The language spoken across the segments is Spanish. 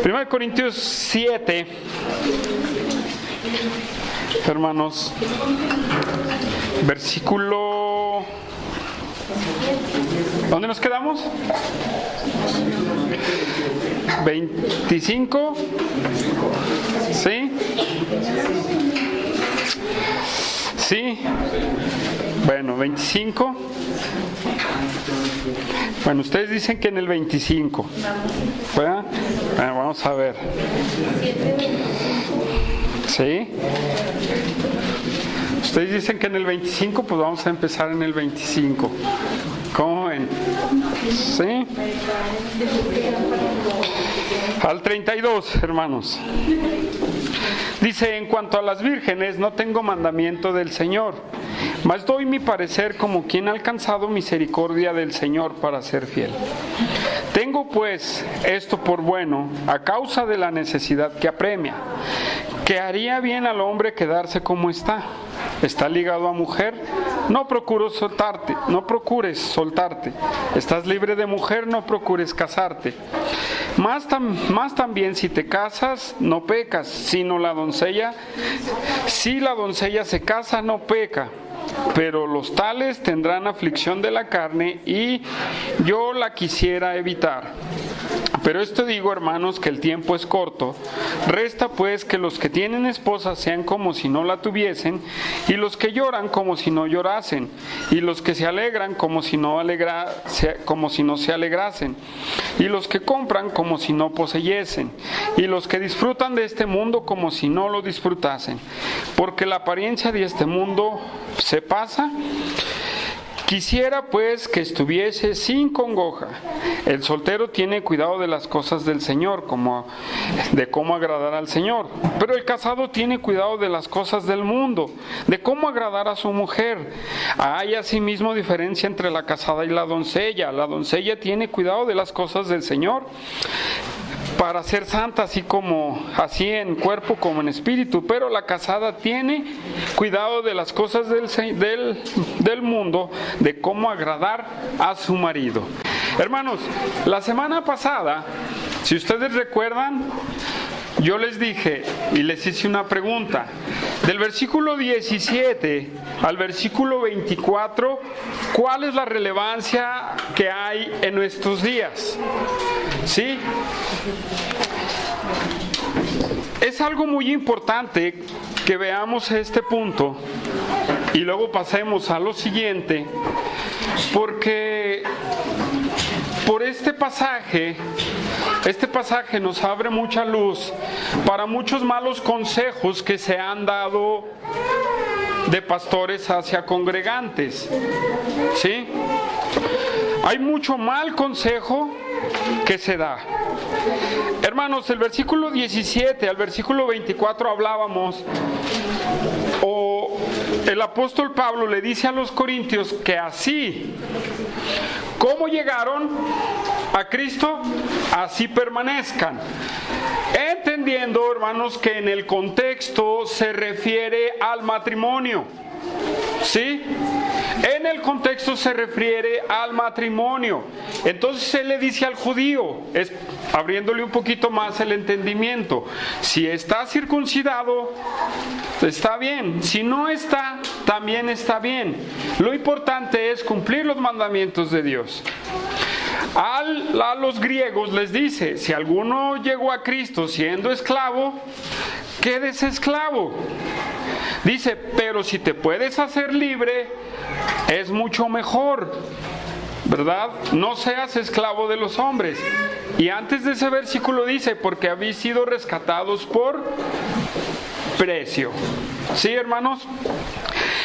1 Corintios 7, hermanos, versículo... ¿Dónde nos quedamos? 25. ¿Sí? ¿Sí? Bueno, 25. Bueno, ustedes dicen que en el 25. ¿Verdad? Bueno, vamos a ver. ¿Sí? Ustedes dicen que en el 25, pues vamos a empezar en el 25. ¿Cómo ven? ¿Sí? Al 32, hermanos. Dice, en cuanto a las vírgenes, no tengo mandamiento del Señor, mas doy mi parecer como quien ha alcanzado misericordia del Señor para ser fiel. Tengo pues esto por bueno, a causa de la necesidad que apremia, que haría bien al hombre quedarse como está. ¿Está ligado a mujer? No procures soltarte. ¿Estás libre de mujer? No procures casarte. Más también si te casas, no pecas, sino la doncella. Si la doncella se casa, no peca. Pero los tales tendrán aflicción de la carne y yo la quisiera evitar. Pero esto digo, hermanos, que el tiempo es corto. Resta pues que los que tienen esposa sean como si no la tuviesen, y los que lloran como si no llorasen, y los que se alegran como si no se alegrasen, y los que compran como si no poseyesen, y los que disfrutan de este mundo como si no lo disfrutasen. Porque la apariencia de este mundo se pasa. Quisiera pues que estuviese sin congoja. El soltero tiene cuidado de las cosas del Señor, de cómo agradar al Señor. Pero el casado tiene cuidado de las cosas del mundo, de cómo agradar a su mujer. Hay asimismo diferencia entre la casada y la doncella. La doncella tiene cuidado de las cosas del Señor, para ser santa, así en cuerpo como en espíritu, pero la casada tiene cuidado de las cosas del mundo, de cómo agradar a su marido. Hermanos, la semana pasada, si ustedes recuerdan, yo les dije y les hice una pregunta. Del versículo 17 al versículo 24, ¿cuál es la relevancia que hay en nuestros días? ¿Sí? Es algo muy importante que veamos este punto y luego pasemos a lo siguiente, porque por este pasaje nos abre mucha luz para muchos malos consejos que se han dado de pastores hacia congregantes. ¿Sí? Hay mucho mal consejo que se da. Hermanos, el versículo 17 al versículo 24 hablábamos, o el apóstol Pablo le dice a los corintios que así como llegaron a Cristo, así permanezcan. Entendiendo, hermanos, que en el contexto se refiere al matrimonio. ¿Sí? En el contexto se refiere al matrimonio. Entonces él le dice al judío, abriéndole un poquito más el entendimiento, si está circuncidado, está bien. Si no está, también está bien. Lo importante es cumplir los mandamientos de Dios. A los griegos les dice, si alguno llegó a Cristo siendo esclavo, quédese esclavo. Dice, pero si te puedes hacer libre, es mucho mejor, ¿verdad? No seas esclavo de los hombres. Y antes de ese versículo dice, porque habéis sido rescatados por precio. ¿Sí, hermanos?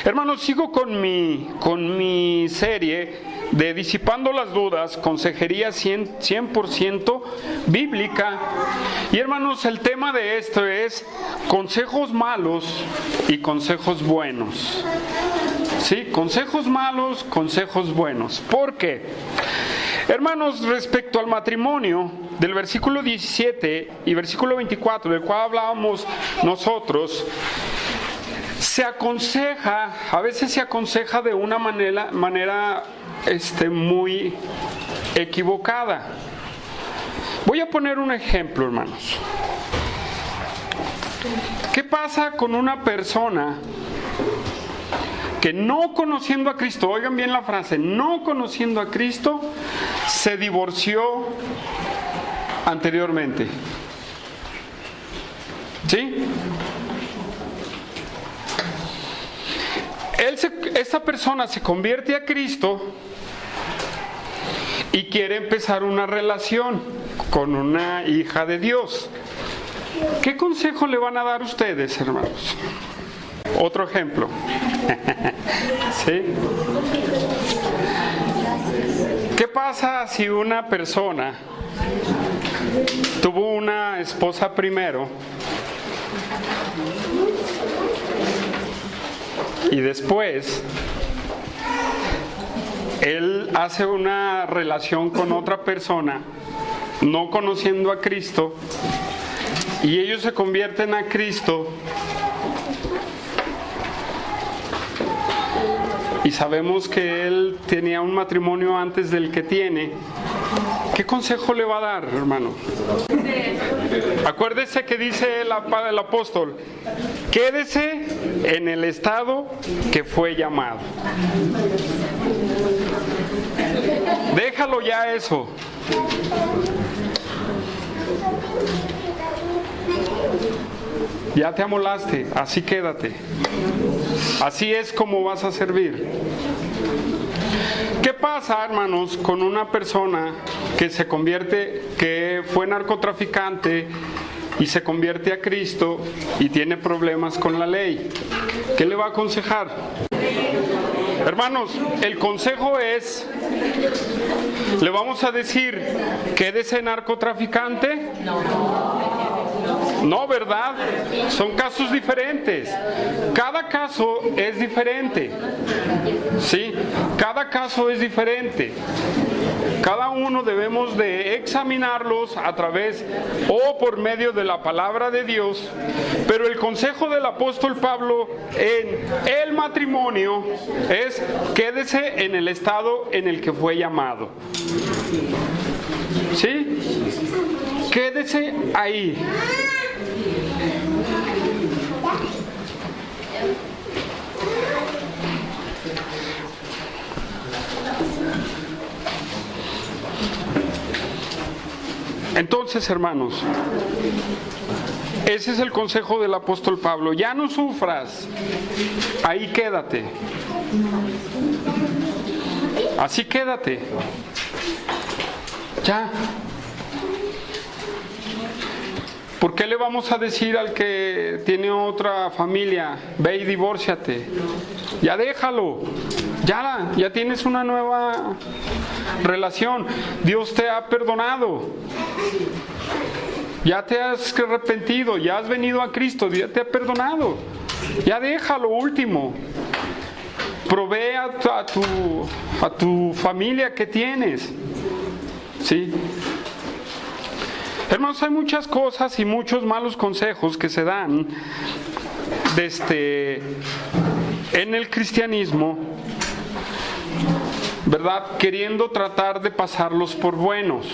Hermanos, sigo con mi serie de Disipando las Dudas, consejería 100% bíblica. Y hermanos, el tema de esto es consejos malos y consejos buenos. ¿Sí? Consejos malos, consejos buenos. ¿Por qué? Hermanos, respecto al matrimonio, del versículo 17 y versículo 24, del cual hablábamos nosotros, se aconseja, a veces se aconseja de una manera muy equivocada. Voy a poner un ejemplo, hermanos. ¿Qué pasa con una persona que no conociendo a Cristo, oigan bien la frase, no conociendo a Cristo, se divorció anteriormente? ¿Sí? Esta persona se convierte a Cristo y quiere empezar una relación con una hija de Dios. ¿Qué consejo le van a dar ustedes, hermanos? Otro ejemplo. ¿Sí? ¿Qué pasa si una persona tuvo una esposa primero y después él hace una relación con otra persona, no conociendo a Cristo, y ellos se convierten a Cristo y sabemos que él tenía un matrimonio antes del que tiene? ¿Qué consejo le va a dar, hermano? Acuérdese que dice el apóstol: quédese en el estado que fue llamado. Déjalo ya eso. Ya te amolaste, así quédate. Así es como vas a servir. ¿Qué pasa, hermanos, con una persona que se convierte, que fue narcotraficante y se convierte a Cristo y tiene problemas con la ley? ¿Qué le va a aconsejar? Hermanos, el consejo es, ¿le vamos a decir quédese narcotraficante? No, ¿verdad? Son casos diferentes. Cada caso es diferente. ¿Sí? Cada caso es diferente. Cada uno debemos de examinarlos a través o por medio de la palabra de Dios. Pero el consejo del apóstol Pablo en el matrimonio es: quédese en el estado en el que fue llamado. ¿Sí? Quédese ahí. Entonces, hermanos, ese es el consejo del apóstol Pablo. Ya no sufras, ahí quédate. Así quédate. Ya. ¿Por qué le vamos a decir al que tiene otra familia: ve y divórciate? Ya déjalo. Ya tienes una nueva relación. Dios te ha perdonado. Ya te has arrepentido, ya has venido a Cristo, ya te ha perdonado. Ya déjalo. Último. Provee a tu familia que tienes. ¿Sí? Hermanos, hay muchas cosas y muchos malos consejos que se dan en el cristianismo, ¿verdad? Queriendo tratar de pasarlos por buenos.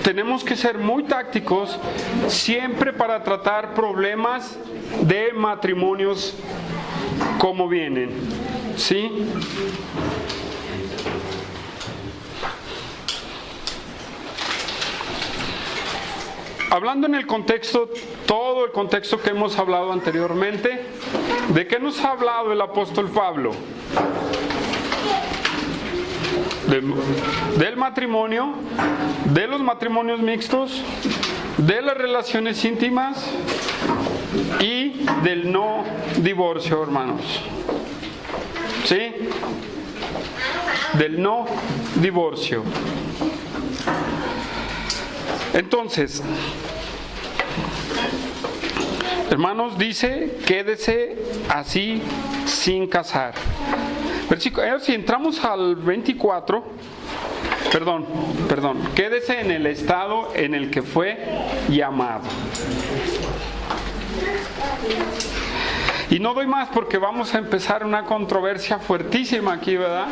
Tenemos que ser muy tácticos siempre para tratar problemas de matrimonios como vienen. ¿Sí? Hablando en el contexto, todo el contexto que hemos hablado anteriormente, ¿de qué nos ha hablado el apóstol Pablo? Del matrimonio, de los matrimonios mixtos, de las relaciones íntimas y del no divorcio, hermanos. ¿Sí? Del no divorcio. Entonces, hermanos, dice: quédese así sin casar. Si entramos al 24, perdón, quédese en el estado en el que fue llamado. Y no doy más porque vamos a empezar una controversia fuertísima aquí, ¿verdad?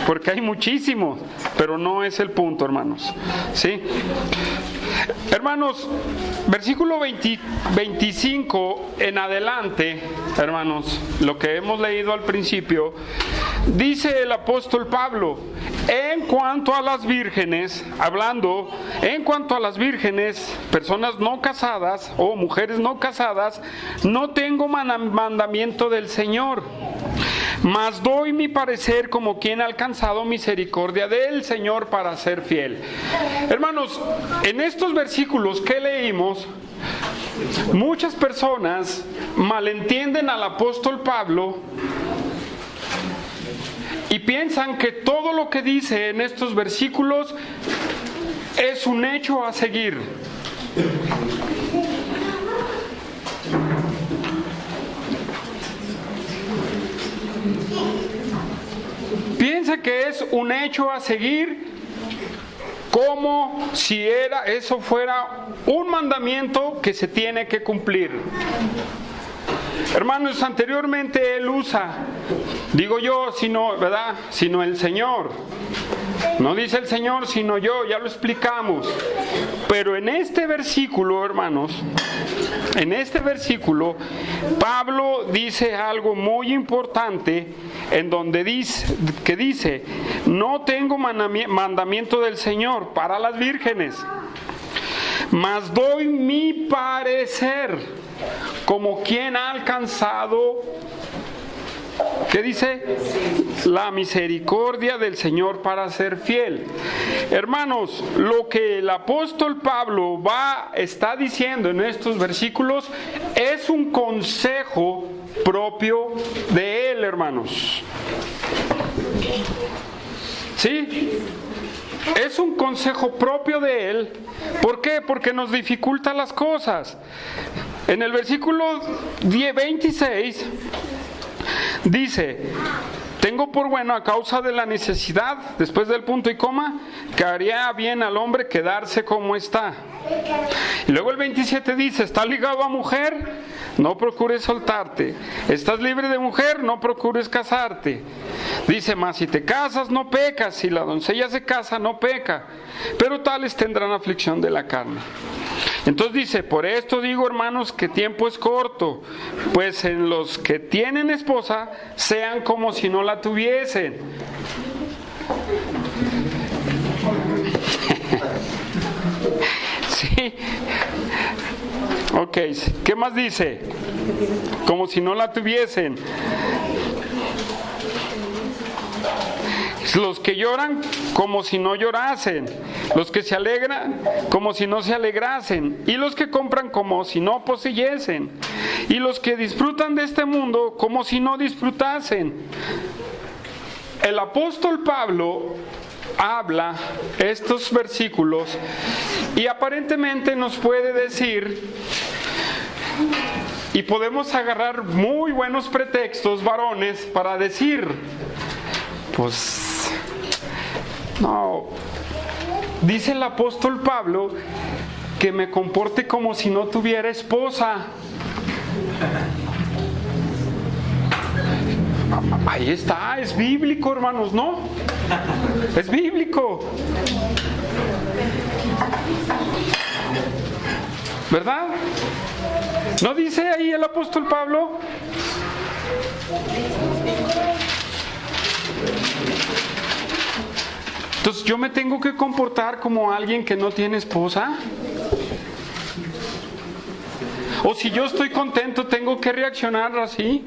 Porque hay muchísimos, pero no es el punto, hermanos. ¿Sí? Hermanos, versículo 25 en adelante, hermanos, lo que hemos leído al principio, dice el apóstol Pablo, en cuanto a las vírgenes, hablando, en cuanto a las vírgenes, personas no casadas o mujeres no casadas, no tengo mandamiento del Señor, mas doy mi parecer como quien ha alcanzado misericordia del Señor para ser fiel. Hermanos, en estos versículos que leímos, muchas personas malentienden al apóstol Pablo y piensan que todo lo que dice en estos versículos es un hecho a seguir. Piensa que es un hecho a seguir, como si eso fuera un mandamiento que se tiene que cumplir. Hermanos, anteriormente él usa, digo yo, ¿verdad? Sino el Señor. No dice el Señor, sino yo, ya lo explicamos. Pero en este versículo, hermanos, en este versículo, Pablo dice algo muy importante, en donde dice, no tengo mandamiento del Señor para las vírgenes, mas doy mi parecer como quien ha alcanzado, ¿qué dice? La misericordia del Señor para ser fiel. Hermanos, lo que el apóstol Pablo está diciendo en estos versículos es un consejo propio de él, hermanos. ¿Sí? Es un consejo propio de él. ¿Por qué? Porque nos dificulta las cosas. En el versículo 26 dice, tengo por bueno a causa de la necesidad, después del punto y coma, que haría bien al hombre quedarse como está. Y luego el 27 dice, ¿estás ligado a mujer? No procures soltarte. ¿Estás libre de mujer? No procures casarte. Dice, mas si te casas no pecas, si la doncella se casa no peca, pero tales tendrán aflicción de la carne. Entonces dice, por esto digo, hermanos, que tiempo es corto, pues en los que tienen esposa sean como si no la tuviesen. Sí. Ok, ¿qué más dice? Como si no la tuviesen. Los que lloran como si no llorasen, los que se alegran como si no se alegrasen, y los que compran como si no poseyesen, y los que disfrutan de este mundo como si no disfrutasen. El apóstol Pablo habla estos versículos y aparentemente nos puede decir, y podemos agarrar muy buenos pretextos, varones, para decir, pues no, dice el apóstol Pablo que me comporte como si no tuviera esposa. Ahí está, es bíblico, hermanos, ¿no? Es bíblico, ¿verdad? ¿No dice ahí el apóstol Pablo? Entonces, ¿yo me tengo que comportar como alguien que no tiene esposa? ¿O si yo estoy contento, tengo que reaccionar así?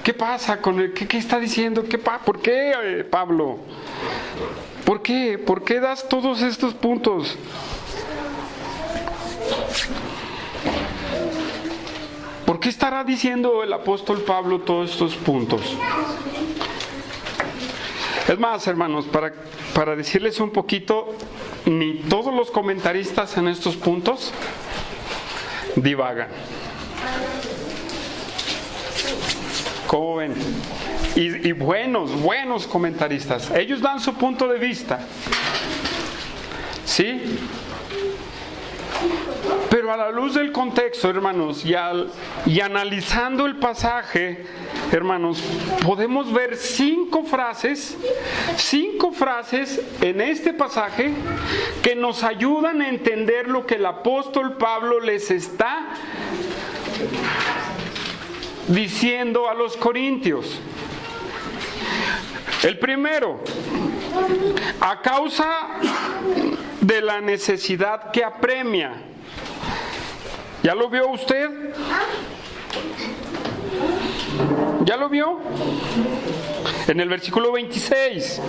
¿Qué pasa con el qué está diciendo? ¿Por qué, Pablo? ¿Por qué? ¿Por qué das todos estos puntos? ¿Por qué estará diciendo el apóstol Pablo todos estos puntos? Es más, hermanos, para decirles un poquito, ni todos los comentaristas en estos puntos divagan. ¿Cómo ven? Y buenos comentaristas. Ellos dan su punto de vista. ¿Sí? Pero a la luz del contexto, hermanos, y analizando el pasaje, hermanos, podemos ver 5 frases en este pasaje que nos ayudan a entender lo que el apóstol Pablo les está diciendo a los corintios. El primero, a causa de la necesidad que apremia. ¿Ya lo vio usted? ¿Ya lo vio? En el versículo 26.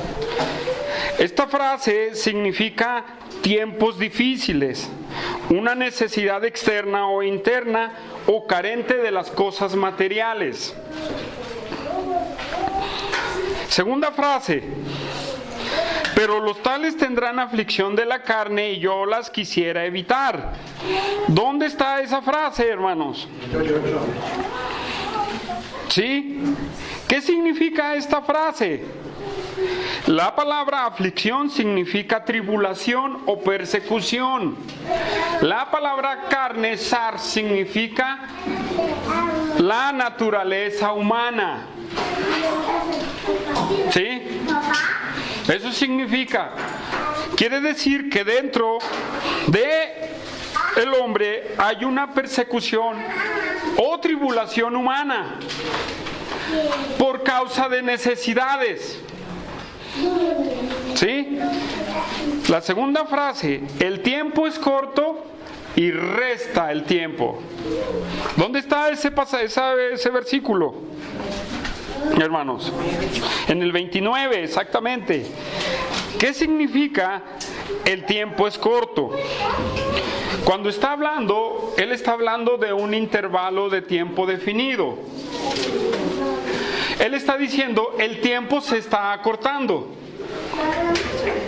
Esta frase significa tiempos difíciles, una necesidad externa o interna o carente de las cosas materiales. Segunda frase, pero los tales tendrán aflicción de la carne y yo las quisiera evitar. ¿Dónde está esa frase, hermanos? ¿Sí? ¿Qué significa esta frase? La palabra aflicción significa tribulación o persecución. La palabra carne, sar, significa la naturaleza humana. ¿Sí? Eso significa, quiere decir que dentro de el hombre hay una persecución o tribulación humana por causa de necesidades. ¿Sí? La segunda frase, el tiempo es corto y resta el tiempo. ¿Dónde está ese versículo, hermanos? En el 29, exactamente. ¿Qué significa el tiempo es corto? Cuando está hablando, él está hablando de un intervalo de tiempo definido. Él está diciendo, el tiempo se está acortando.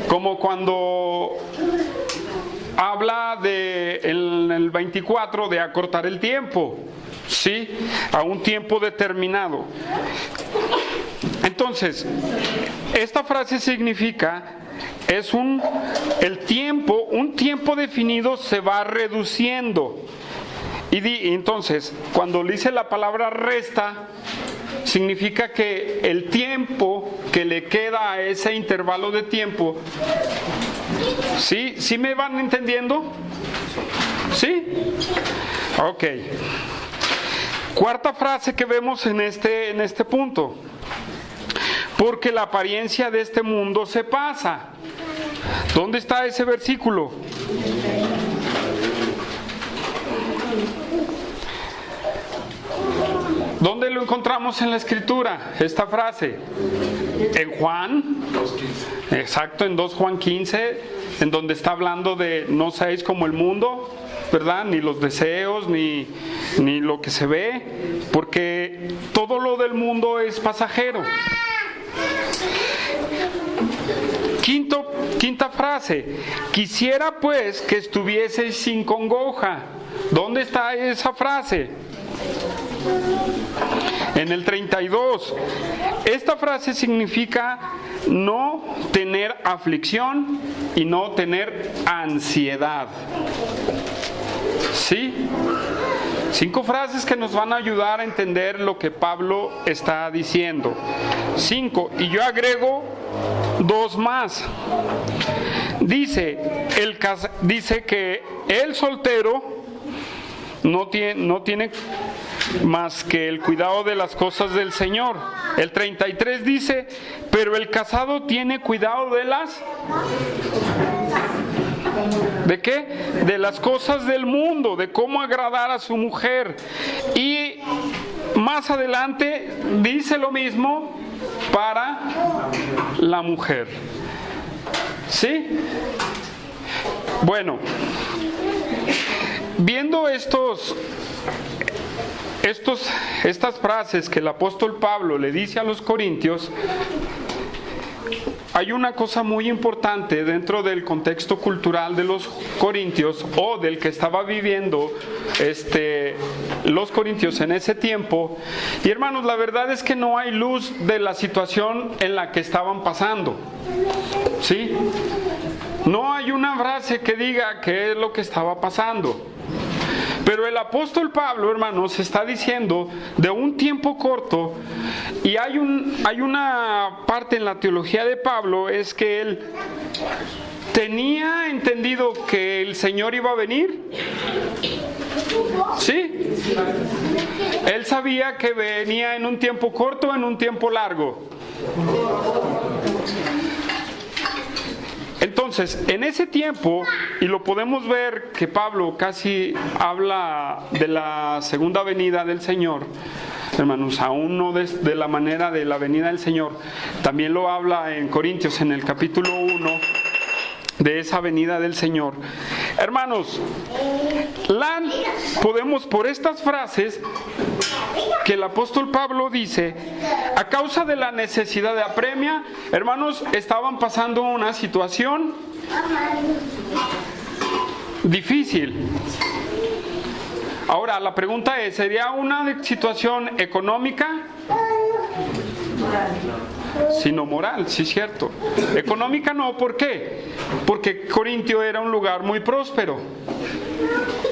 Como cuando habla en el 24 de acortar el tiempo, ¿sí? A un tiempo determinado. Entonces, esta frase significa, un tiempo definido se va reduciendo. Y entonces, cuando dice la palabra resta, significa que el tiempo que le queda a ese intervalo de tiempo, ¿sí? ¿Sí me van entendiendo? ¿Sí? Ok. Cuarta frase que vemos en este punto. Porque la apariencia de este mundo se pasa. ¿Dónde está ese versículo? ¿Dónde lo encontramos en la Escritura? Esta frase. En Juan. Exacto, en 2 Juan 15, en donde está hablando de no seáis como el mundo, ¿verdad? Ni los deseos, ni lo que se ve, porque todo lo del mundo es pasajero. Quinta frase. Quisiera pues que estuvieseis sin congoja. ¿Dónde está esa frase? En el 32. Esta frase significa no tener aflicción y no tener ansiedad. ¿Sí? 5 frases que nos van a ayudar a entender lo que Pablo está diciendo. 5. Y yo agrego 2 más. Dice que el soltero no tiene más que el cuidado de las cosas del Señor. El 33 dice, pero el casado tiene cuidado ¿de qué? De las cosas del mundo, de cómo agradar a su mujer. Y más adelante dice lo mismo para la mujer. ¿Sí? Bueno, viendo estas frases que el apóstol Pablo le dice a los corintios, hay una cosa muy importante dentro del contexto cultural de los corintios, o del que estaba viviendo los corintios en ese tiempo. Y hermanos, la verdad es que no hay luz de la situación en la que estaban pasando, ¿sí? No hay una frase que diga qué es lo que estaba pasando. Pero el apóstol Pablo, hermanos, está diciendo de un tiempo corto, y hay una parte en la teología de Pablo, es que él tenía entendido que el Señor iba a venir. ¿Sí? Él sabía que venía en un tiempo corto o en un tiempo largo. Entonces, en ese tiempo, y lo podemos ver que Pablo casi habla de la segunda venida del Señor, hermanos, aún no de la manera de la venida del Señor, también lo habla en Corintios, en el capítulo 1, de esa venida del Señor. Hermanos, podemos, por estas frases que el apóstol Pablo dice, a causa de la necesidad de apremia, hermanos, estaban pasando una situación difícil. Ahora, la pregunta es, ¿sería una situación económica? Sino moral, sí, cierto. Económica no, ¿por qué? Porque Corintio era un lugar muy próspero.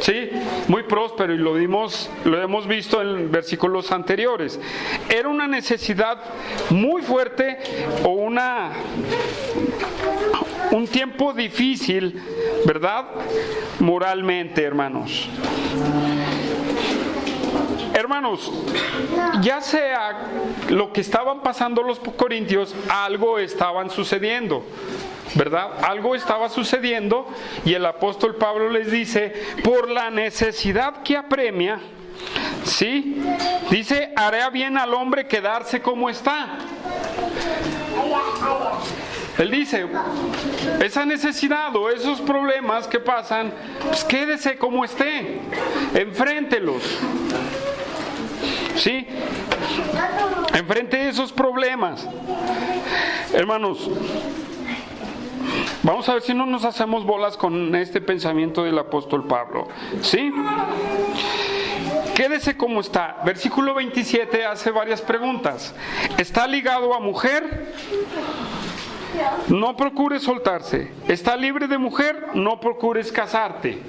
Sí, muy próspero, y lo hemos visto en versículos anteriores. Era una necesidad muy fuerte, o un tiempo difícil, ¿verdad? Moralmente, hermanos. Hermanos, ya sea lo que estaban pasando los corintios, algo estaban sucediendo, ¿verdad? Algo estaba sucediendo, y el apóstol Pablo les dice, por la necesidad que apremia, ¿sí? Dice, hará bien al hombre quedarse como está. Él dice, esa necesidad o esos problemas que pasan, pues quédese como esté, enfréntelos. ¿Sí? Enfrente esos problemas. Hermanos, vamos a ver si no nos hacemos bolas con este pensamiento del apóstol Pablo. ¿Sí? Quédese como está. Versículo 27 hace varias preguntas. ¿Está ligado a mujer? No procures soltarse. ¿Está libre de mujer? No procures casarte.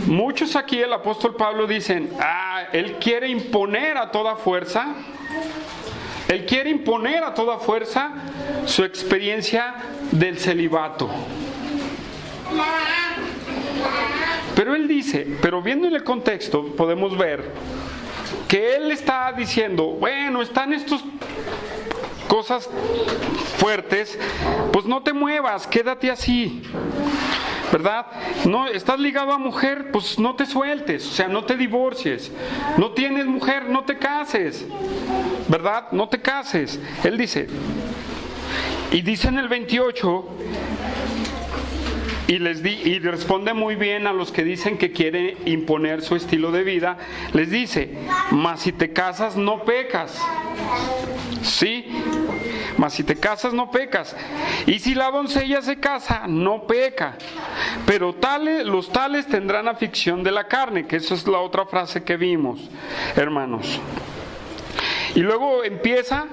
Muchos aquí, el apóstol Pablo, dicen, él quiere imponer a toda fuerza, su experiencia del celibato. Pero él dice, pero viendo en el contexto, podemos ver que él está diciendo, bueno, están estas cosas fuertes, pues no te muevas, quédate así, ¿verdad? No, estás ligado a mujer, pues no te sueltes, o sea, no te divorcies. No tienes mujer, no te cases, ¿verdad? No te cases. Él dice, y dice en el 28, y responde muy bien a los que dicen que quiere imponer su estilo de vida. Les dice, mas si te casas no pecas. ¿Sí? Mas si te casas no pecas. Y si la doncella se casa, no peca. Pero los tales tendrán aflicción de la carne, que esa es la otra frase que vimos, hermanos. Y luego empieza,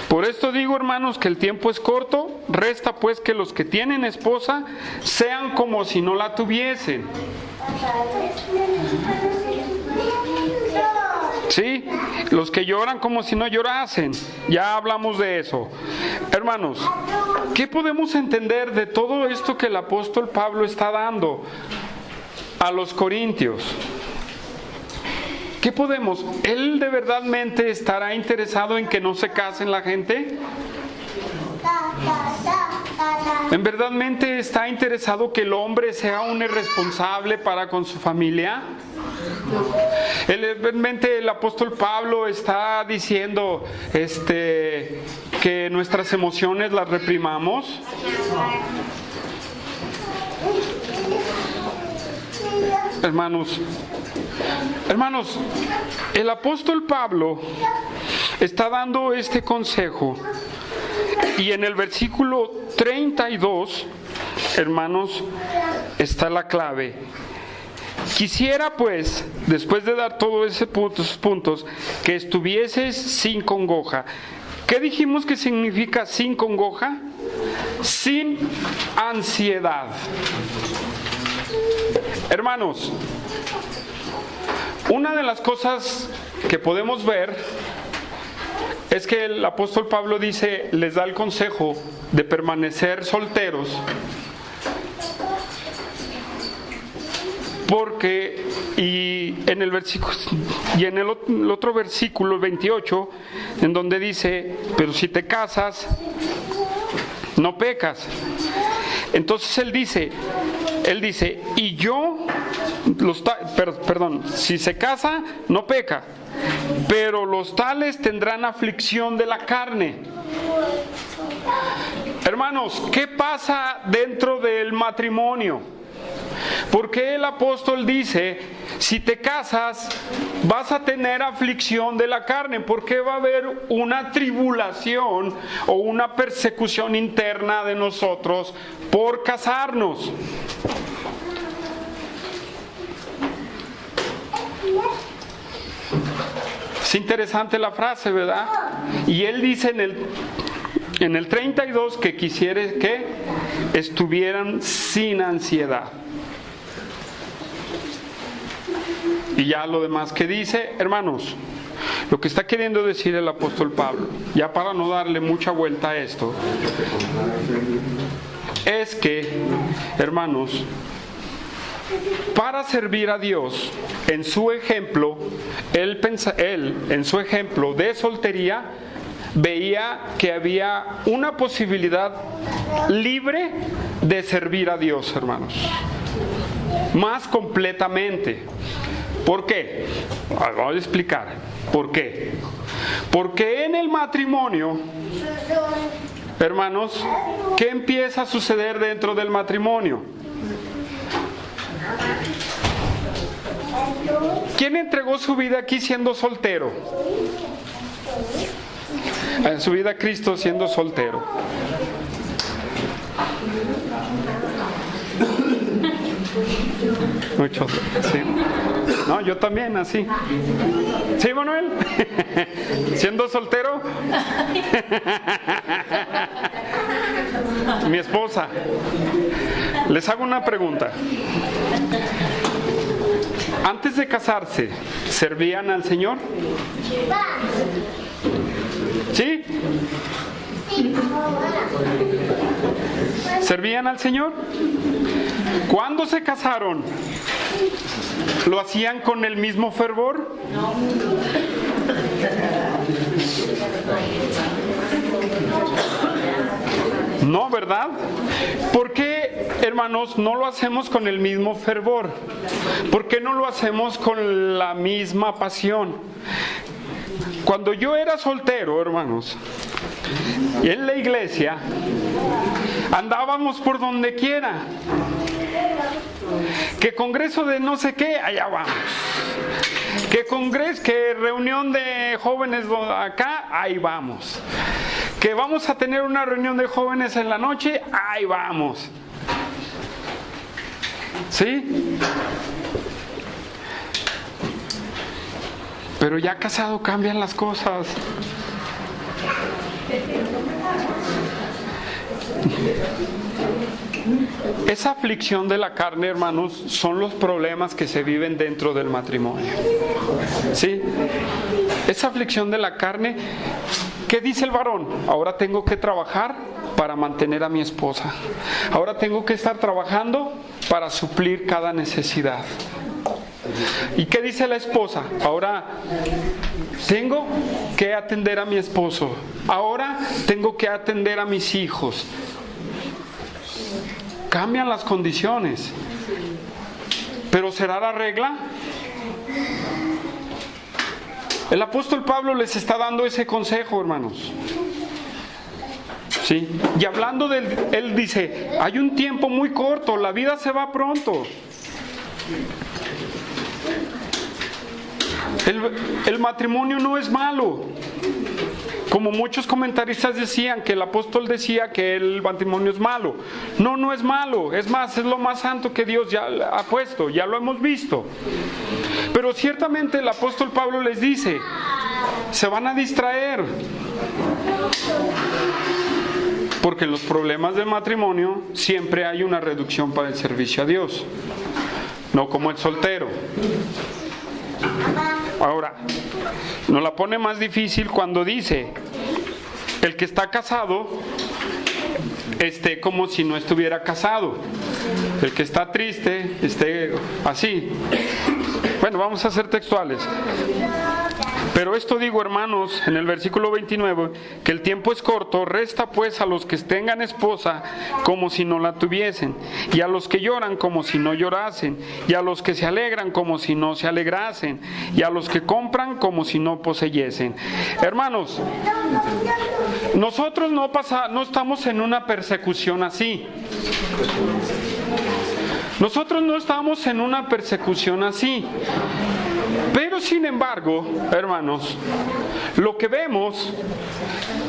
por esto digo, hermanos, que el tiempo es corto, resta pues que los que tienen esposa sean como si no la tuviesen. ¿Sí? Los que lloran como si no llorasen. Ya hablamos de eso. Hermanos, ¿qué podemos entender de todo esto que el apóstol Pablo está dando a los corintios? ¿Qué podemos? ¿Él de verdadmente estará interesado en que no se casen la gente? ¿En verdadmente está interesado que el hombre sea un irresponsable para con su familia? Realmente el apóstol Pablo está diciendo que nuestras emociones las reprimamos. Hermanos, el apóstol Pablo está dando este consejo. Y en el versículo 32, hermanos, está la clave. Quisiera pues, después de dar todos esos puntos, que estuvieses sin congoja. ¿Qué dijimos que significa sin congoja? Sin ansiedad. Hermanos, una de las cosas que podemos ver es que el apóstol Pablo dice, les da el consejo de permanecer solteros, porque en el otro versículo 28, en donde dice, pero si te casas, no pecas. Entonces él dice, y yo, si se casa, no peca, pero los tales tendrán aflicción de la carne. Hermanos, ¿qué pasa dentro del matrimonio? ¿Por qué el apóstol dice, si te casas, vas a tener aflicción de la carne? Porque va a haber una tribulación o una persecución interna de nosotros por casarnos. Es interesante la frase, ¿verdad? Y él dice en el 32 que quisiera que estuvieran sin ansiedad. Y ya lo demás que dice, hermanos, lo que está queriendo decir el apóstol Pablo, ya para no darle mucha vuelta a esto, es que, hermanos, para servir a Dios, en su ejemplo, él en su ejemplo de soltería, veía que había una posibilidad libre de servir a Dios, hermanos, más completamente. ¿Por qué? Vamos a explicar. ¿Por qué? Porque en el matrimonio, hermanos, ¿qué empieza a suceder dentro del matrimonio? ¿Quién entregó su vida aquí siendo soltero? En su vida a Cristo siendo soltero. Muchos, sí. No, yo también, así. ¿Sí, Manuel? ¿Siendo soltero? Mi esposa. Les hago una pregunta. Antes de casarse, ¿servían al Señor? ¿Sí? ¿Servían al Señor? ¿Cuándo se casaron? ¿Lo hacían con el mismo fervor? No, ¿verdad? ¿Por qué, hermanos, no lo hacemos con el mismo fervor? ¿Por qué no lo hacemos con la misma pasión? Cuando yo era soltero, hermanos, y en la iglesia, andábamos por donde quiera. Que congreso de no sé qué, allá vamos. Que reunión de jóvenes acá, ahí vamos. Que vamos a tener una reunión de jóvenes en la noche, ahí vamos. ¿Sí? Pero ya casado cambian las cosas. Esa aflicción de la carne, hermanos, son los problemas que se viven dentro del matrimonio. ¿Sí? Esa aflicción de la carne, ¿qué dice el varón? Ahora tengo que trabajar para mantener a mi esposa. Ahora tengo que estar trabajando para suplir cada necesidad. ¿Y qué dice la esposa? Ahora tengo que atender a mi esposo. Ahora tengo que atender a mis hijos. Cambian las condiciones. ¿Pero será la regla? El apóstol Pablo les está dando ese consejo, hermanos. ¿Sí? Y hablando él dice, hay un tiempo muy corto, la vida se va pronto. El matrimonio no es malo. Como muchos comentaristas decían, que el apóstol decía que el matrimonio es malo. No, no es malo. Es más, es lo más santo que Dios ya ha puesto. Ya lo hemos visto. Pero ciertamente el apóstol Pablo les dice, se van a distraer. Porque en los problemas del matrimonio siempre hay una reducción para el servicio a Dios. No como el soltero. Ahora, nos la pone más difícil cuando dice, el que está casado esté como si no estuviera casado. El que está triste esté así. Bueno, vamos a ser textuales. Pero esto digo, hermanos, en el versículo 29, que el tiempo es corto, resta pues a los que tengan esposa como si no la tuviesen, y a los que lloran como si no llorasen, y a los que se alegran como si no se alegrasen, y a los que compran como si no poseyesen. Hermanos, nosotros no estamos en una persecución así. Nosotros no estamos en una persecución así. Pero sin embargo, hermanos, lo que vemos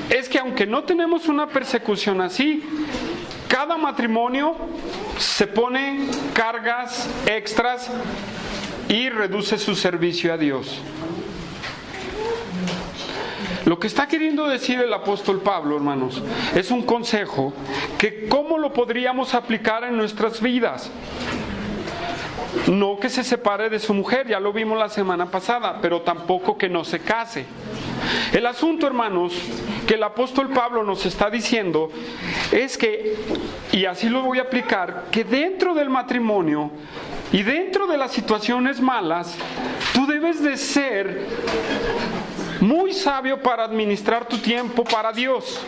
es que aunque no tenemos una persecución así, cada matrimonio se pone cargas extras y reduce su servicio a Dios. Lo que está queriendo decir el apóstol Pablo, hermanos, es un consejo que cómo lo podríamos aplicar en nuestras vidas. No que se separe de su mujer, ya lo vimos la semana pasada, pero tampoco que no se case. El asunto, hermanos, que el apóstol Pablo nos está diciendo es que, y así lo voy a aplicar, que dentro del matrimonio y dentro de las situaciones malas, tú debes de ser muy sabio para administrar tu tiempo para Dios.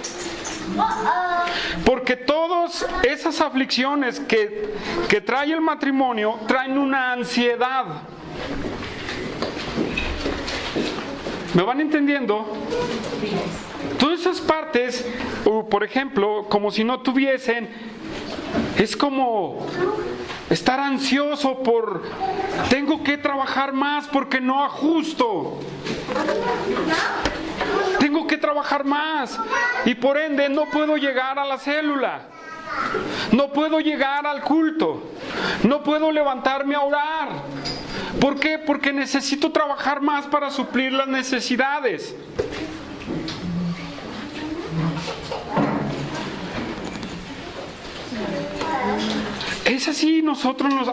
Porque todas esas aflicciones que trae el matrimonio traen una ansiedad. ¿Me van entendiendo? Todas esas partes, por ejemplo, como si no tuviesen, es como estar ansioso por, tengo que trabajar más porque no ajusto. Tengo que trabajar más y por ende no puedo llegar a la célula, no puedo llegar al culto, no puedo levantarme a orar. ¿Por qué? Porque necesito trabajar más para suplir las necesidades. Es así,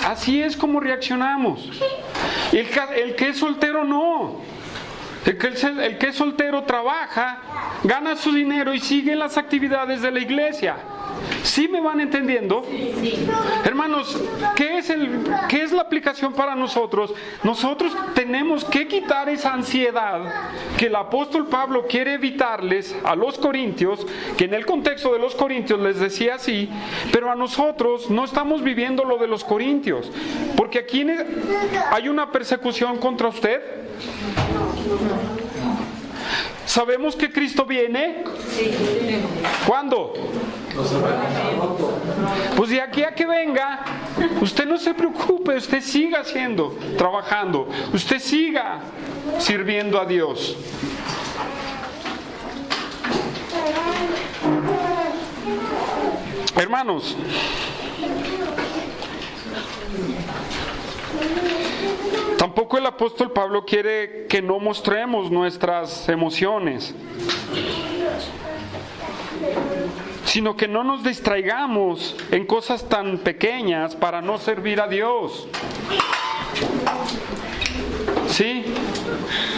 así es como reaccionamos. El que es soltero no. El que es soltero trabaja, gana su dinero y sigue las actividades de la iglesia. ¿Sí me van entendiendo? Sí. Hermanos, ¿qué es la aplicación para nosotros? Nosotros tenemos que quitar esa ansiedad que el apóstol Pablo quiere evitarles a los corintios, que en el contexto de los corintios les decía así, pero a nosotros no estamos viviendo lo de los corintios, porque aquí hay una persecución contra usted. ¿Sabemos que Cristo viene? ¿Cuándo? Pues de aquí a que venga, usted no se preocupe, usted siga trabajando, usted siga sirviendo a Dios. Hermanos, tampoco el apóstol Pablo quiere que no mostremos nuestras emociones, sino que no nos distraigamos en cosas tan pequeñas para no servir a Dios. ¿Sí?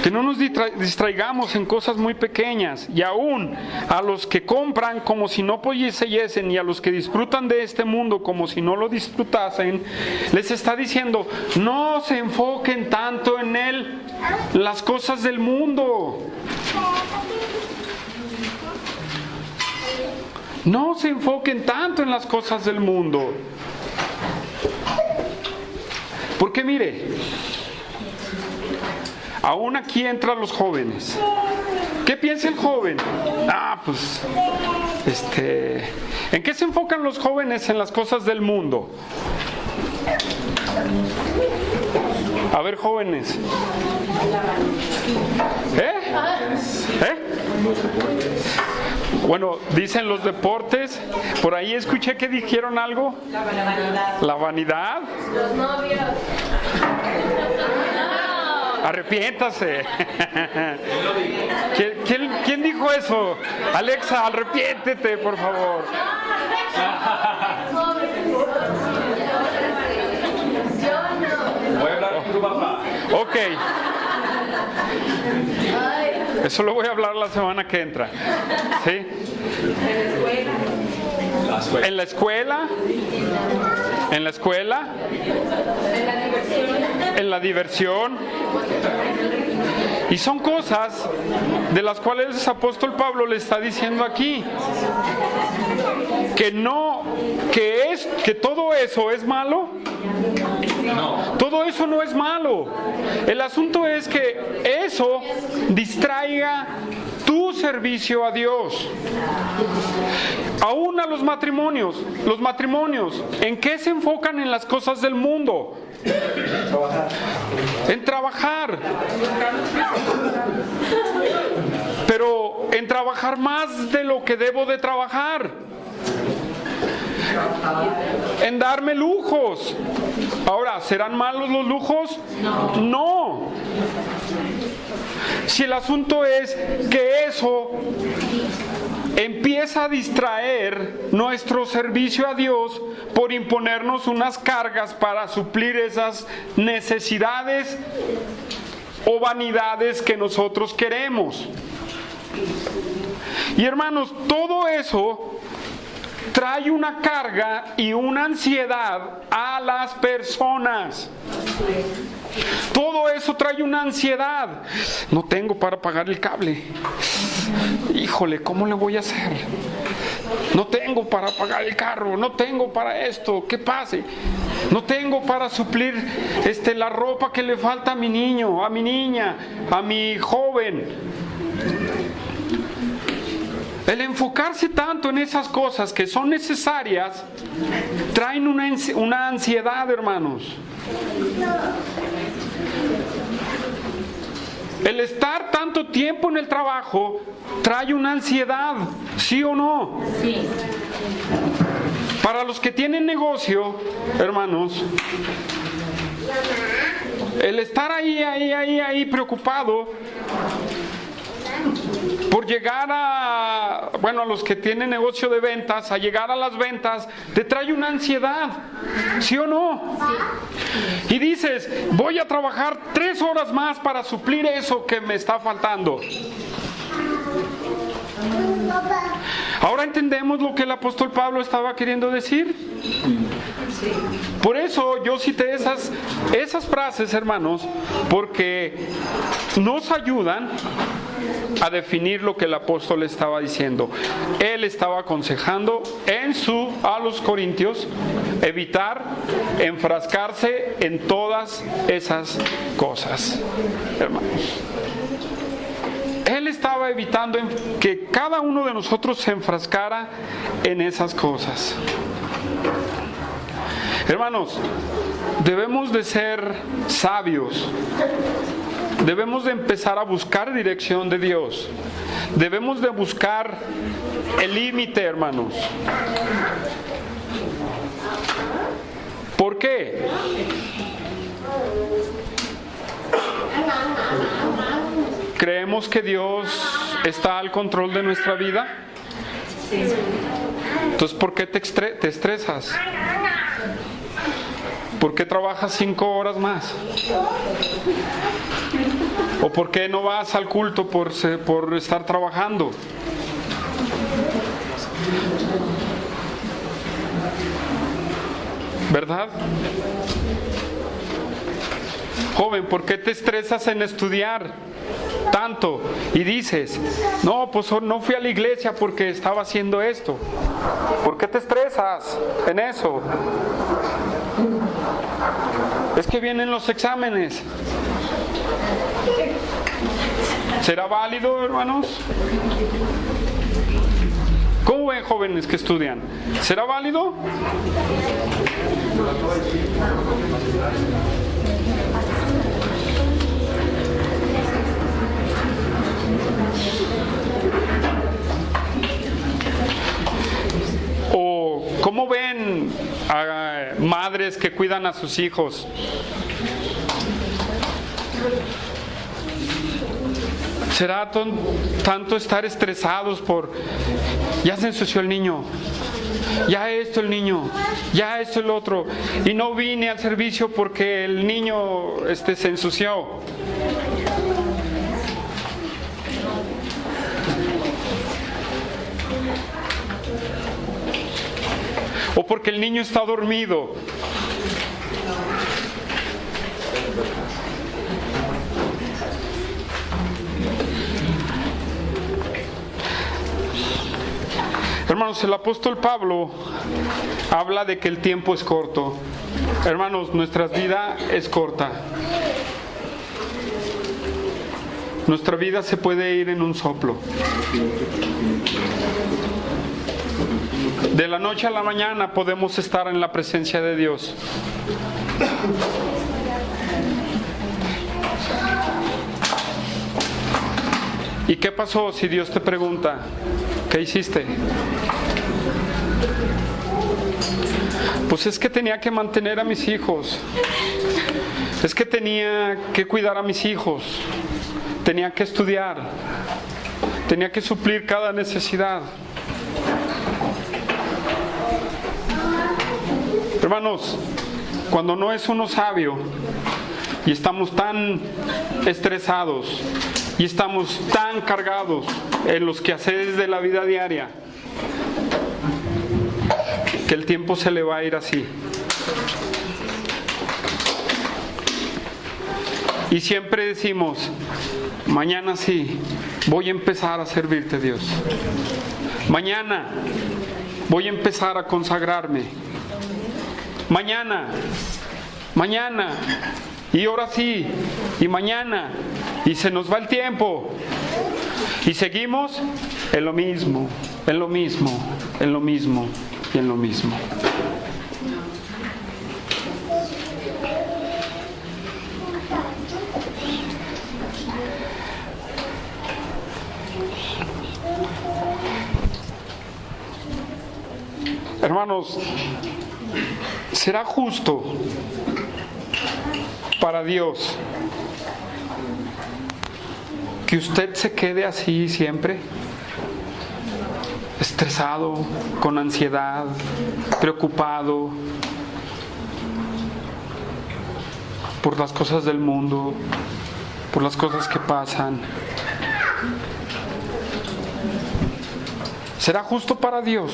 Que no nos distraigamos en cosas muy pequeñas, y aún a los que compran como si no poseyesen y a los que disfrutan de este mundo como si no lo disfrutasen, les está diciendo, no se enfoquen tanto en las cosas del mundo. No se enfoquen tanto en las cosas del mundo. Porque mire, aún aquí entran los jóvenes. ¿Qué piensa el joven? Pues, ¿en qué se enfocan los jóvenes en las cosas del mundo? A ver, jóvenes. Bueno, dicen los deportes. Por ahí escuché que dijeron algo. La vanidad. La vanidad. Los novios. Arrepiéntase. ¿Quién dijo eso? Alexa, arrepiéntete, por favor. Voy a hablar con tu papá. Ok. Eso lo voy a hablar la semana que entra. ¿Sí? En la escuela. En la escuela. En la diversión. Y son cosas de las cuales el apóstol Pablo le está diciendo aquí que todo eso es malo. No. Todo eso no es malo. El asunto es que eso distraiga tu servicio a Dios. Aún a los matrimonios, ¿en qué se enfocan? En las cosas del mundo. En trabajar. Pero en trabajar más de lo que debo de trabajar. En darme lujos. Ahora, ¿serán malos los lujos? No. Si el asunto es que eso empieza a distraer nuestro servicio a Dios por imponernos unas cargas para suplir esas necesidades o vanidades que nosotros queremos. Y hermanos, todo eso trae una carga y una ansiedad a las personas. Todo eso trae una ansiedad. No tengo para pagar el cable. Híjole, ¿cómo le voy a hacer? No tengo para pagar el carro, no tengo para esto, ¿qué pase? No tengo para suplir la ropa que le falta a mi niño, a mi niña, a mi joven. El enfocarse tanto en esas cosas que son necesarias traen una ansiedad, hermanos. El estar tanto tiempo en el trabajo trae una ansiedad, ¿sí o no? Sí. Para los que tienen negocio, hermanos, el estar ahí preocupado por llegar a los que tienen negocio de ventas, a llegar a las ventas, te trae una ansiedad, ¿sí o no? Sí. Y dices, voy a trabajar 3 horas más para suplir eso que me está faltando. Ahora entendemos lo que el apóstol Pablo estaba queriendo decir. Por eso yo cité esas frases, hermanos, porque nos ayudan a definir lo que el apóstol estaba diciendo. Él estaba aconsejando a los corintios evitar enfrascarse en todas esas cosas, hermanos. Él estaba evitando que cada uno de nosotros se enfrascara en esas cosas. Hermanos, debemos de ser sabios. Debemos de empezar a buscar dirección de Dios. Debemos de buscar el límite, hermanos. ¿Por qué? ¿Creemos que Dios está al control de nuestra vida? Entonces, ¿por qué te estresas? ¿Por qué trabajas 5 horas más? ¿O por qué no vas al culto por estar trabajando? ¿Verdad? Joven, ¿por qué te estresas en estudiar tanto? Y dices, no, pues no fui a la iglesia porque estaba haciendo esto. ¿Por qué te estresas en eso? Es que vienen los exámenes. ¿Será válido, hermanos? ¿Cómo ven, jóvenes que estudian? ¿Será válido? padres que cuidan a sus hijos. ¿Será tanto estar estresados por, ya se ensució el niño, ya esto el niño, ya esto el otro, y no vine al servicio porque el niño se ensució? O porque el niño está dormido. Hermanos, el apóstol Pablo habla de que el tiempo es corto. Hermanos, nuestra vida es corta. Nuestra vida se puede ir en un soplo. De la noche a la mañana podemos estar en la presencia de Dios. ¿Y qué pasó si Dios te pregunta, ¿qué hiciste? Pues es que tenía que mantener a mis hijos. Es que tenía que cuidar a mis hijos. Tenía que estudiar. Tenía que suplir cada necesidad. Hermanos, cuando no es uno sabio y estamos tan estresados y estamos tan cargados en los quehaceres de la vida diaria, que el tiempo se le va a ir así. Y siempre decimos, mañana sí, voy a empezar a servirte, Dios. Mañana voy a empezar a consagrarme. Mañana, y ahora sí, y mañana, y se nos va el tiempo, y seguimos en lo mismo, en lo mismo, en lo mismo, y en lo mismo. Hermanos, ¿será justo para Dios que usted se quede así siempre? Estresado, con ansiedad, preocupado por las cosas del mundo, por las cosas que pasan. ¿Será justo para Dios?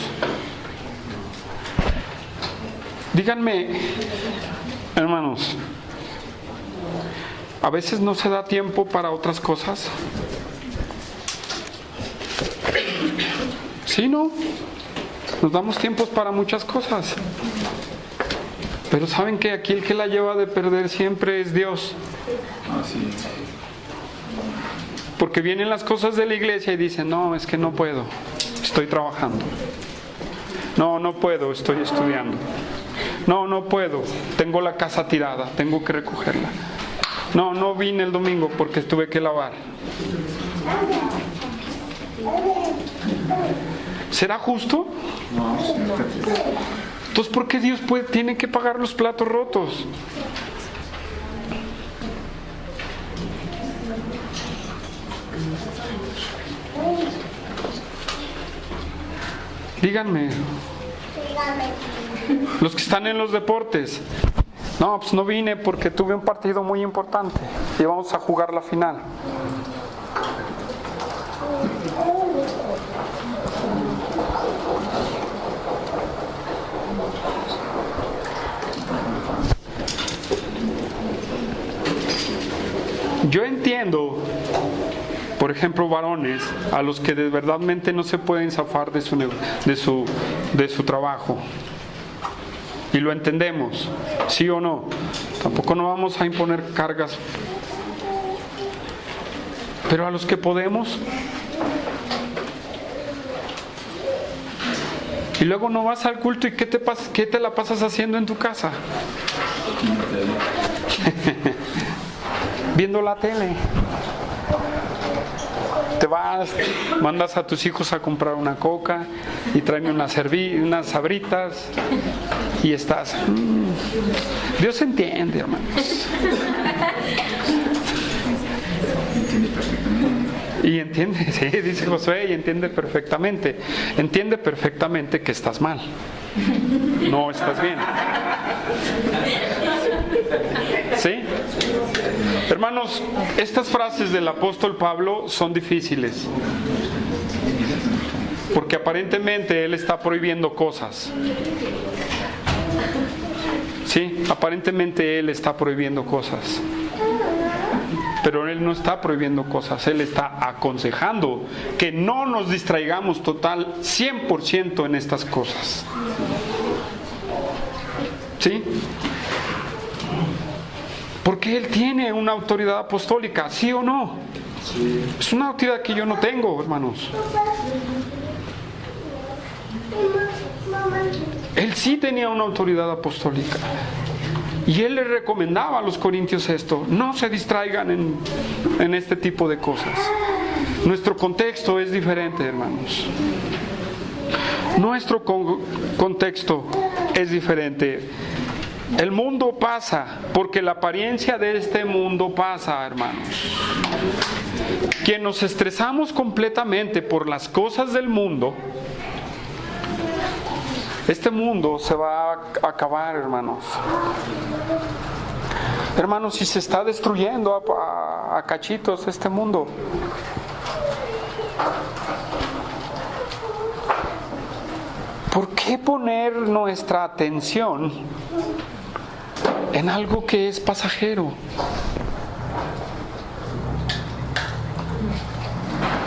Díganme, hermanos, ¿a veces no se da tiempo para otras cosas? Sí, ¿no? Nos damos tiempos para muchas cosas. Pero ¿saben que aquí el que la lleva de perder siempre es Dios? Porque vienen las cosas de la iglesia y dicen, no, es que no puedo, estoy trabajando. No, no puedo, estoy estudiando. No, no puedo, tengo la casa tirada, tengo que recogerla. No, no vine el domingo porque tuve que lavar. ¿Será justo? Entonces, ¿por qué Dios tiene que pagar los platos rotos? Díganme. Los que están en los deportes. No, pues no vine porque tuve un partido muy importante y vamos a jugar la final. Yo entiendo, por ejemplo, varones a los que de verdadmente no se pueden zafar de su trabajo. Y lo entendemos, ¿sí o no? Tampoco no vamos a imponer cargas. Pero a los que podemos. Y luego no vas al culto y ¿qué te la pasas haciendo en tu casa? Viendo la tele. Te vas, mandas a tus hijos a comprar una coca y tráeme unas sabritas. y estás, Dios entiende, hermanos. Y entiende, sí, dice Josué, y entiende perfectamente que estás mal, no estás bien. ¿Sí? Hermanos, estas frases del apóstol Pablo son difíciles, porque aparentemente él está prohibiendo cosas. Sí, aparentemente él está prohibiendo cosas. Pero él no está prohibiendo cosas, él está aconsejando que no nos distraigamos total 100% en estas cosas. ¿Sí? Porque él tiene una autoridad apostólica, ¿sí o no? Sí. Es una autoridad que yo no tengo, hermanos. Él sí tenía una autoridad apostólica. Y él le recomendaba a los corintios esto: no se distraigan en este tipo de cosas. Nuestro contexto es diferente, hermanos. Nuestro contexto es diferente. El mundo pasa, porque la apariencia de este mundo pasa, hermanos. Quien nos estresamos completamente por las cosas del mundo, este mundo se va a acabar, hermanos. Hermanos, si se está destruyendo a cachitos este mundo. ¿Por qué poner nuestra atención en algo que es pasajero?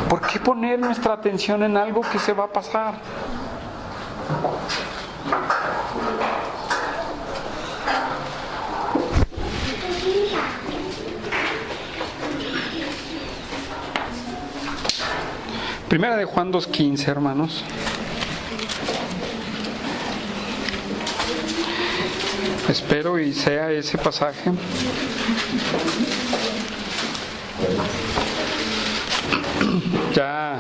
¿Por qué poner nuestra atención en algo que se va a pasar? Primera de Juan 2:15, hermanos. Espero y sea ese pasaje. Ya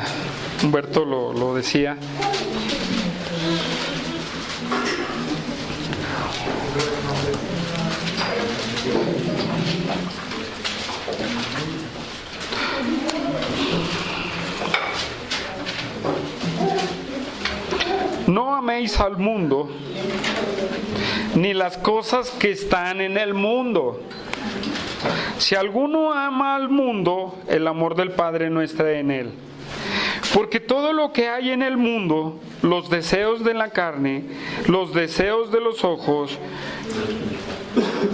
Humberto lo decía. No améis al mundo, ni las cosas que están en el mundo. Si alguno ama al mundo, el amor del Padre no está en él. Porque todo lo que hay en el mundo, los deseos de la carne, los deseos de los ojos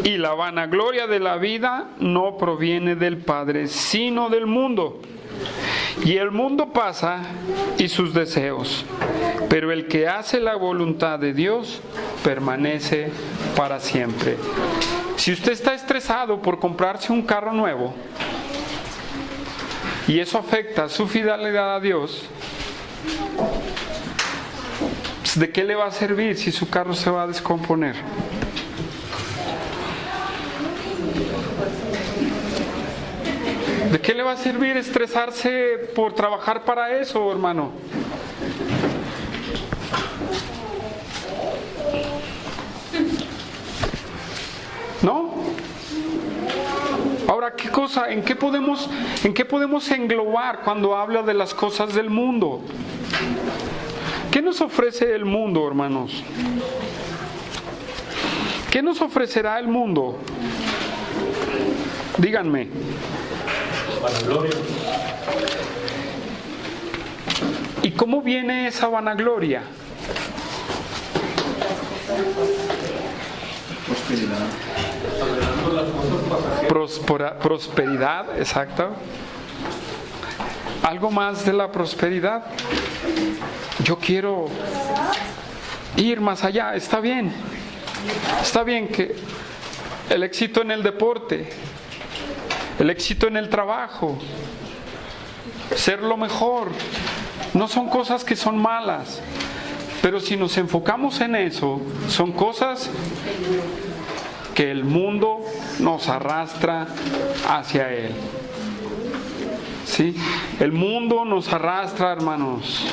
y la vanagloria de la vida, no proviene del Padre, sino del mundo. Y el mundo pasa y sus deseos, pero el que hace la voluntad de Dios permanece para siempre. Si usted está estresado por comprarse un carro nuevo y eso afecta su fidelidad a Dios, ¿de qué le va a servir si su carro se va a descomponer? ¿De qué le va a servir estresarse por trabajar para eso, hermano? ¿No? Ahora, ¿qué cosa? ¿En qué podemos englobar cuando habla de las cosas del mundo? ¿Qué nos ofrece el mundo, hermanos? ¿Qué nos ofrecerá el mundo? Díganme. Vanagloria. ¿Y cómo viene esa vanagloria? Prosperidad, exacto. Algo más de la prosperidad. Yo quiero ir más allá. Está bien que el éxito en el deporte, el éxito en el trabajo, ser lo mejor, no son cosas que son malas, pero si nos enfocamos en eso, son cosas que el mundo nos arrastra hacia él. ¿Sí? El mundo nos arrastra, hermanos.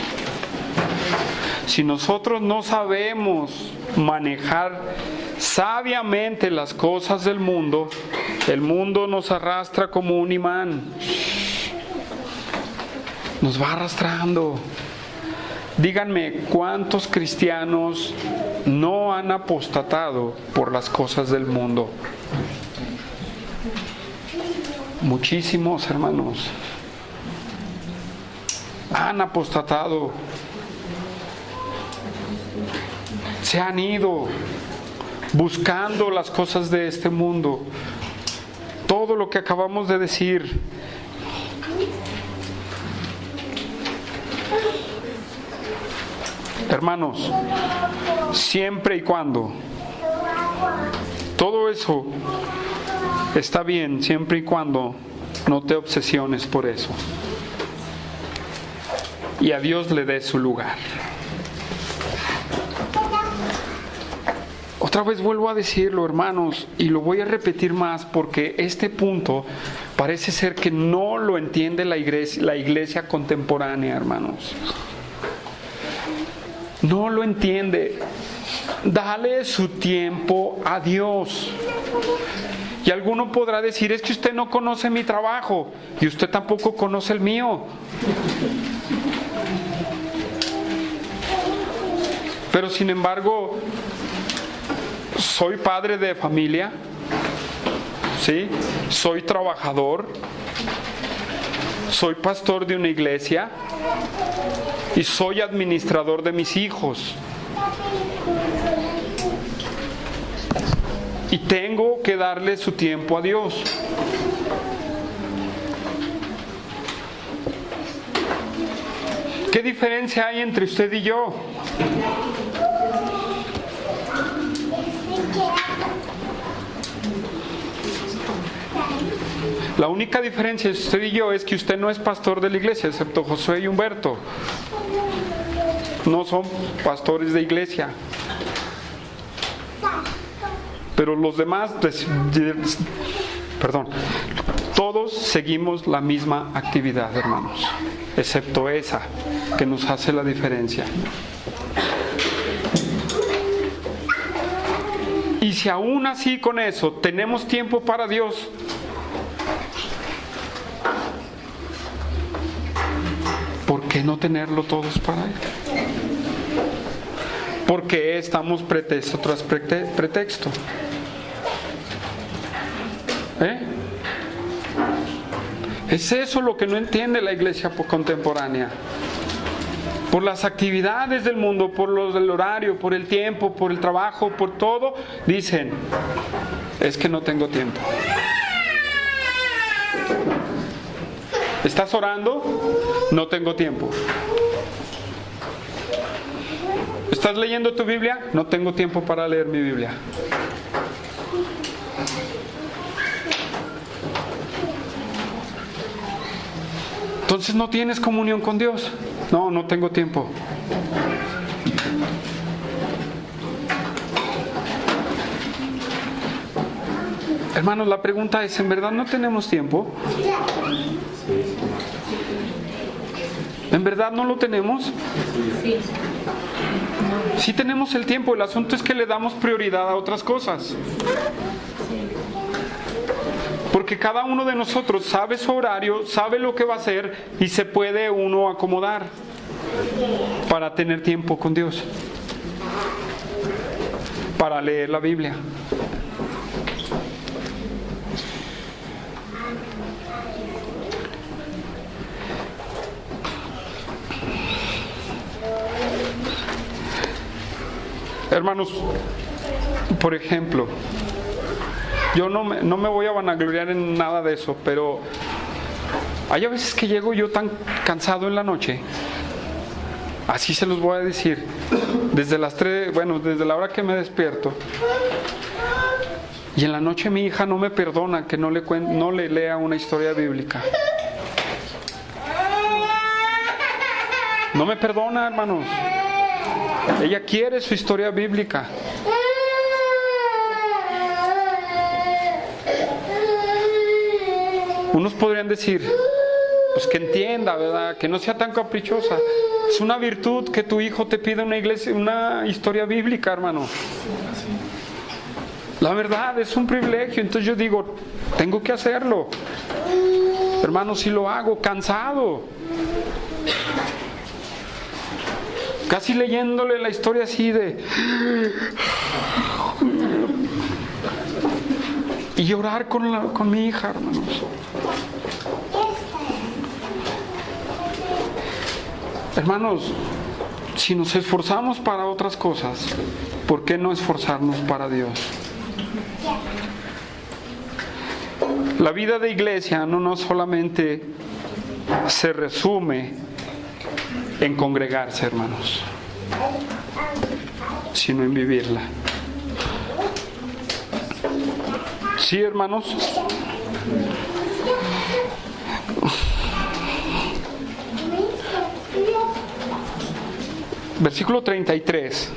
Si nosotros no sabemos manejar sabiamente las cosas del mundo, el mundo nos arrastra como un imán. Nos va arrastrando. Díganme, ¿cuántos cristianos no han apostatado por las cosas del mundo? Muchísimos, hermanos. Han apostatado. Se han ido buscando las cosas de este mundo. Todo lo que acabamos de decir. Hermanos, siempre y cuando todo eso está bien, siempre y cuando no te obsesiones por eso y a Dios le des su lugar. Otra vez vuelvo a decirlo, hermanos, y lo voy a repetir más porque este punto parece ser que no lo entiende la iglesia contemporánea, hermanos. No lo entiende. Dale su tiempo a Dios. Y alguno podrá decir, es que usted no conoce mi trabajo y usted tampoco conoce el mío. Pero sin embargo, soy padre de familia, ¿sí? Soy trabajador, soy pastor de una iglesia y soy administrador de mis hijos. Y tengo que darle su tiempo a Dios. ¿Qué diferencia hay entre usted y yo? La única diferencia entre usted y yo es que usted no es pastor de la iglesia, excepto Josué y Humberto. No son pastores de iglesia. Pero los demás, todos seguimos la misma actividad, hermanos, excepto esa que nos hace la diferencia. Y si aún así con eso tenemos tiempo para Dios, ¿por qué no tenerlo todos para Él? ¿Por qué estamos pretexto tras pretexto? Es eso lo que no entiende la iglesia contemporánea. Por las actividades del mundo, por los del horario, por el tiempo, por el trabajo, por todo, dicen, es que no tengo tiempo. ¿Estás orando? No tengo tiempo. ¿Estás leyendo tu Biblia? No tengo tiempo para leer mi Biblia. Entonces no tienes comunión con Dios. No, no tengo tiempo. Hermanos, la pregunta es, ¿en verdad no tenemos tiempo? ¿En verdad no lo tenemos? Sí tenemos el tiempo, el asunto es que le damos prioridad a otras cosas. Porque cada uno de nosotros sabe su horario, sabe lo que va a hacer y se puede uno acomodar para tener tiempo con Dios, para leer la Biblia. Hermanos, por ejemplo, yo no me voy a vanagloriar en nada de eso, pero hay a veces que llego yo tan cansado en la noche, así se los voy a decir, desde las 3, desde la hora que me despierto, y en la noche mi hija no me perdona que no le lea una historia bíblica. No me perdona, hermanos. Ella quiere su historia bíblica. Unos podrían decir, pues que entienda, ¿verdad? Que no sea tan caprichosa. Es una virtud que tu hijo te pida una historia bíblica, hermano. La verdad, es un privilegio. Entonces yo digo, tengo que hacerlo. Hermano, si lo hago, cansado. Casi leyéndole la historia así de... Y llorar con mi hija, hermanos. Hermanos, si nos esforzamos para otras cosas, ¿por qué no esforzarnos para Dios? La vida de iglesia no solamente se resume en congregarse, hermanos, sino en vivirla. ¿Sí, hermanos? Versículo 33.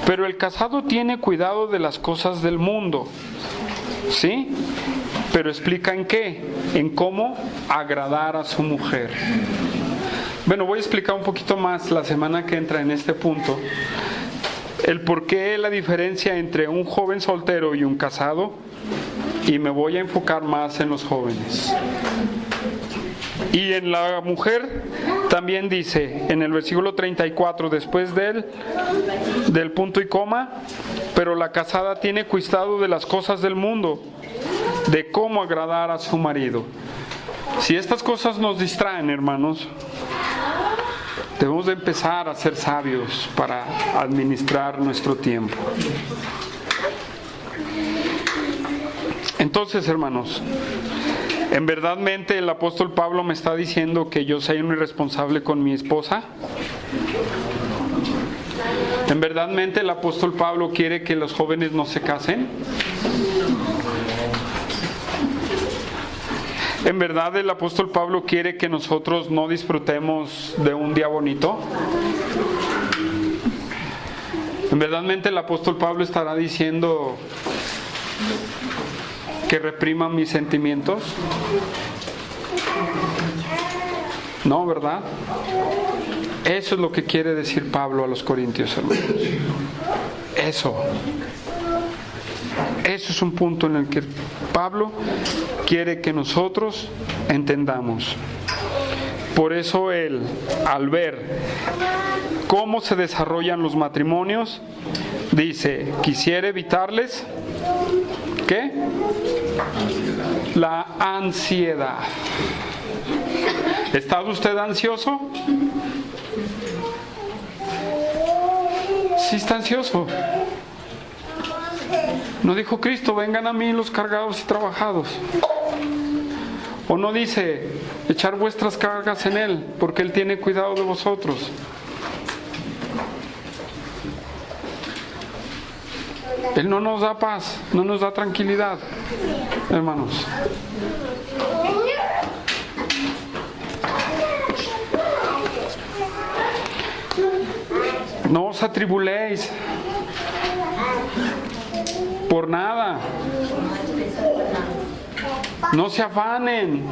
Pero el casado tiene cuidado de las cosas del mundo, ¿sí? Pero explica en qué, en cómo agradar a su mujer. Bueno, voy a explicar un poquito más la semana que entra en este punto, el por qué la diferencia entre un joven soltero y un casado, y me voy a enfocar más en los jóvenes. Y en la mujer también dice, en el versículo 34, después del punto y coma, pero la casada tiene cuidado de las cosas del mundo, de cómo agradar a su marido. Si estas cosas nos distraen, hermanos, debemos de empezar a ser sabios para administrar nuestro tiempo. Entonces, hermanos, ¿en verdadmente el apóstol Pablo me está diciendo que yo soy un irresponsable con mi esposa? ¿En verdadmente el apóstol Pablo quiere que los jóvenes no se casen? ¿En verdad el apóstol Pablo quiere que nosotros no disfrutemos de un día bonito? ¿En verdadmente el apóstol Pablo estará diciendo que reprima mis sentimientos? No, ¿verdad? Eso es lo que quiere decir Pablo a los corintios, hermanos. Eso es un punto en el que Pablo quiere que nosotros entendamos. Por eso él, al ver cómo se desarrollan los matrimonios, dice, quisiera evitarles, ¿qué? La ansiedad. ¿Está usted ansioso? Sí está ansioso. ¿No dijo Cristo, vengan a mí los cargados y trabajados? ¿O no dice, echar vuestras cargas en Él, porque Él tiene cuidado de vosotros? Él no nos da paz, no nos da tranquilidad, hermanos. No os atribuléis por nada. No se afanen.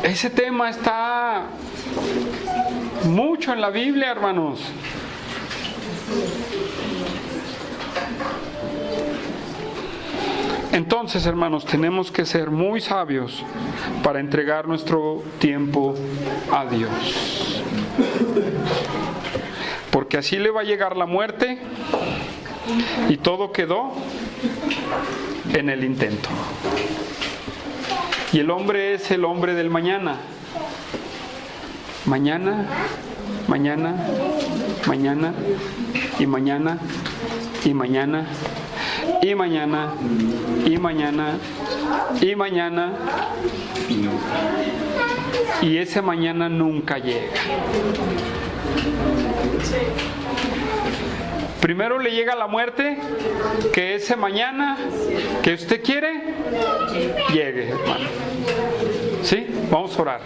Ese tema está mucho en la Biblia, hermanos. Entonces, hermanos, tenemos que ser muy sabios para entregar nuestro tiempo a Dios. Porque así le va a llegar la muerte y todo quedó en el intento. Y el hombre es el hombre del mañana. Mañana, mañana, mañana y mañana y mañana y mañana y mañana y mañana, y ese mañana nunca llega. Primero le llega la muerte, que ese mañana que usted quiere llegue, hermano. ¿Sí? Vamos a orar.